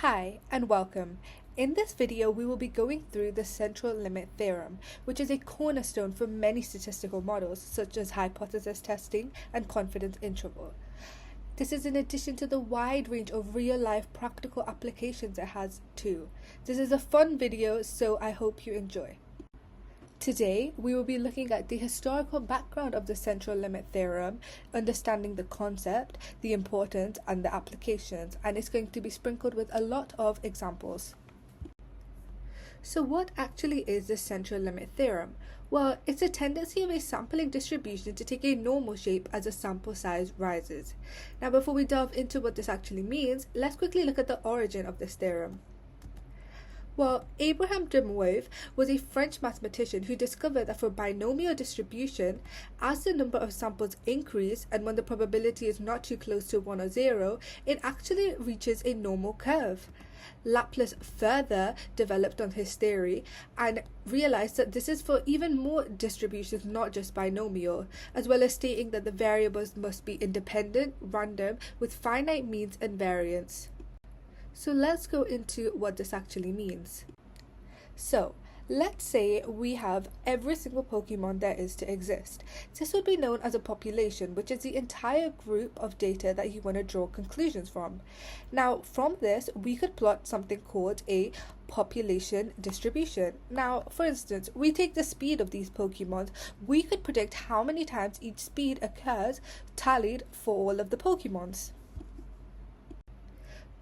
Hi and welcome. In this video we will be going through the central limit theorem, which is a cornerstone for many statistical models such as hypothesis testing and confidence interval. This is in addition to the wide range of real-life practical applications it has too. This is a fun video, so I hope you enjoy. Today, we will be looking at the historical background of the central limit theorem, understanding the concept, the importance, and the applications, and it's going to be sprinkled with a lot of examples. So what actually is the central limit theorem? Well, it's a tendency of a sampling distribution to take a normal shape as the sample size rises. Now, before we delve into what this actually means, let's quickly look at the origin of this theorem. Well, Abraham Dumouriez was a French mathematician who discovered that for binomial distribution, as the number of samples increase and when the probability is not too close to 1 or 0, it actually reaches a normal curve. Laplace further developed on his theory and realized that this is for even more distributions, not just binomial, as well as stating that the variables must be independent, random, with finite means and variance. So let's go into what this actually means. So let's say we have every single Pokemon there is to exist. This would be known as a population, which is the entire group of data that you want to draw conclusions from. Now, from this, we could plot something called a population distribution. Now, for instance, we take the speed of these Pokemon. We could predict how many times each speed occurs, tallied for all of the Pokemons.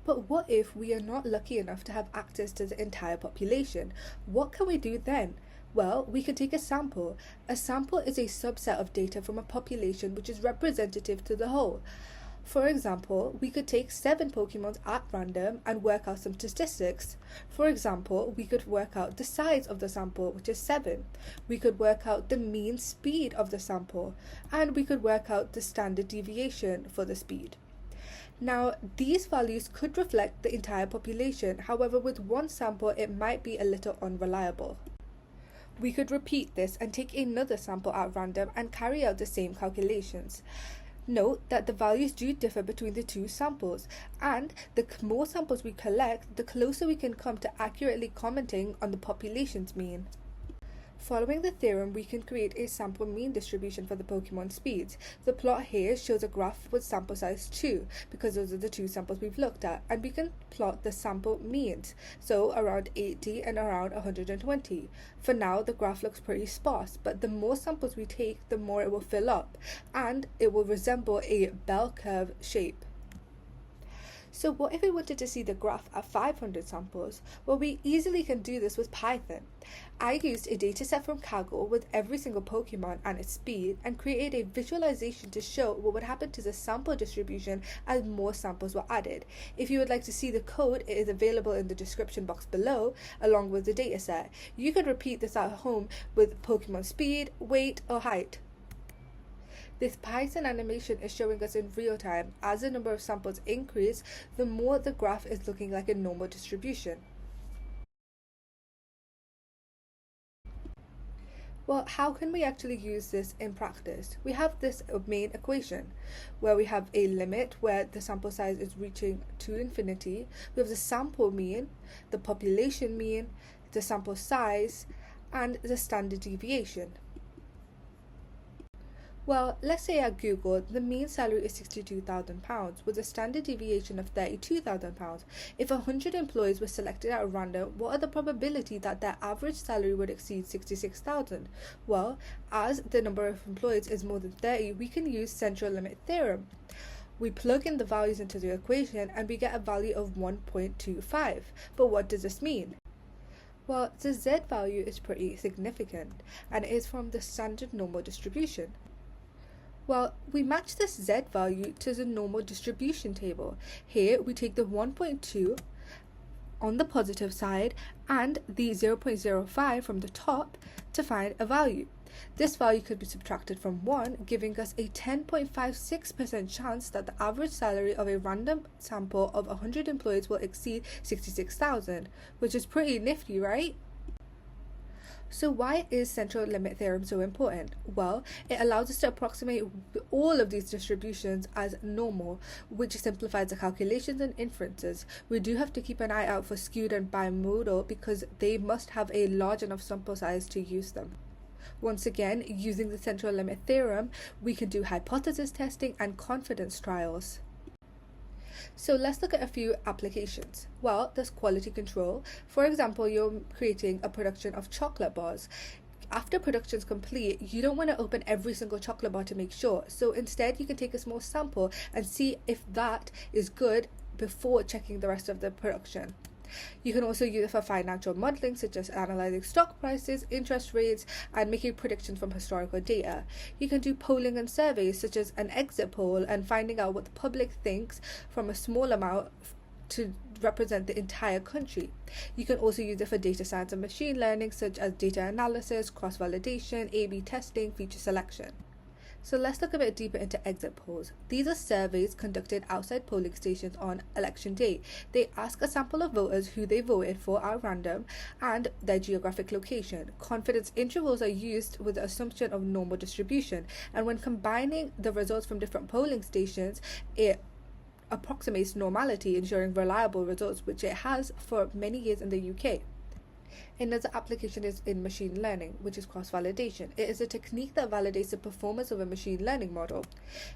But what if we are not lucky enough to have access to the entire population? What can we do then? Well, we can take a sample. A sample is a subset of data from a population which is representative to the whole. For example, we could take 7 Pokemon at random and work out some statistics. For example, we could work out the size of the sample, which is 7. We could work out the mean speed of the sample, and we could work out the standard deviation for the speed. Now, these values could reflect the entire population, however, with one sample it might be a little unreliable. We could repeat this and take another sample at random and carry out the same calculations. Note that the values do differ between the two samples, and the more samples we collect, the closer we can come to accurately commenting on the population's mean. Following the theorem, we can create a sample mean distribution for the Pokemon speeds. The plot here shows a graph with sample size 2, because those are the two samples we've looked at, and we can plot the sample means, so around 80 and around 120. For now, the graph looks pretty sparse, but the more samples we take, the more it will fill up, and it will resemble a bell curve shape. So what if we wanted to see the graph at 500 samples? Well, we easily can do this with Python. I used a dataset from Kaggle with every single Pokemon and its speed and created a visualization to show what would happen to the sample distribution as more samples were added. If you would like to see the code, it is available in the description box below along with the dataset. You could repeat this at home with Pokemon speed, weight, or height. This Python animation is showing us in real time. As the number of samples increase, the more the graph is looking like a normal distribution. Well, how can we actually use this in practice? We have this main equation where we have a limit where the sample size is reaching to infinity. We have the sample mean, the population mean, the sample size, and the standard deviation. Well, let's say at Google, the mean salary is £62,000 with a standard deviation of £32,000. If 100 employees were selected at random, what are the probability that their average salary would exceed £66,000? Well, as the number of employees is more than 30, we can use central limit theorem. We plug in the values into the equation and we get a value of 1.25. But what does this mean? Well, the Z value is pretty significant and it is from the standard normal distribution. Well, we match this Z value to the normal distribution table. Here, we take the 1.2 on the positive side and the 0.05 from the top to find a value. This value could be subtracted from 1, giving us a 10.56% chance that the average salary of a random sample of 100 employees will exceed 66,000, which is pretty nifty, right? So why is central limit theorem so important? Well, it allows us to approximate all of these distributions as normal, which simplifies the calculations and inferences. We do have to keep an eye out for skewed and bimodal because they must have a large enough sample size to use them. Once again, using the central limit theorem, we can do hypothesis testing and confidence trials. So let's look at a few applications. Well, there's quality control. For example, you're creating a production of chocolate bars. After production is complete, you don't want to open every single chocolate bar to make sure. So instead, you can take a small sample and see if that is good before checking the rest of the production. You can also use it for financial modeling, such as analyzing stock prices, interest rates, and making predictions from historical data. You can do polling and surveys, such as an exit poll, and finding out what the public thinks from a small amount to represent the entire country. You can also use it for data science and machine learning, such as data analysis, cross-validation, A/B testing, feature selection. So let's look a bit deeper into exit polls. These are surveys conducted outside polling stations on election day. They ask a sample of voters who they voted for at random and their geographic location. Confidence intervals are used with the assumption of normal distribution, and when combining the results from different polling stations, it approximates normality, ensuring reliable results, which it has for many years in the UK. Another application is in machine learning, which is cross-validation. It is a technique that validates the performance of a machine learning model.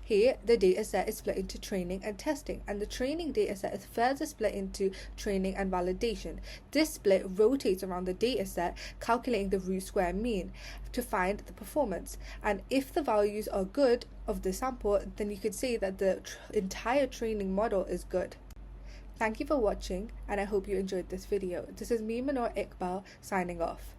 Here, the dataset is split into training and testing, and the training dataset is further split into training and validation. This split rotates around the dataset, calculating the root square mean to find the performance. And if the values are good of the sample, then you could say that the entire training model is good. Thank you for watching, and I hope you enjoyed this video. This is me, Manor Iqbal, signing off.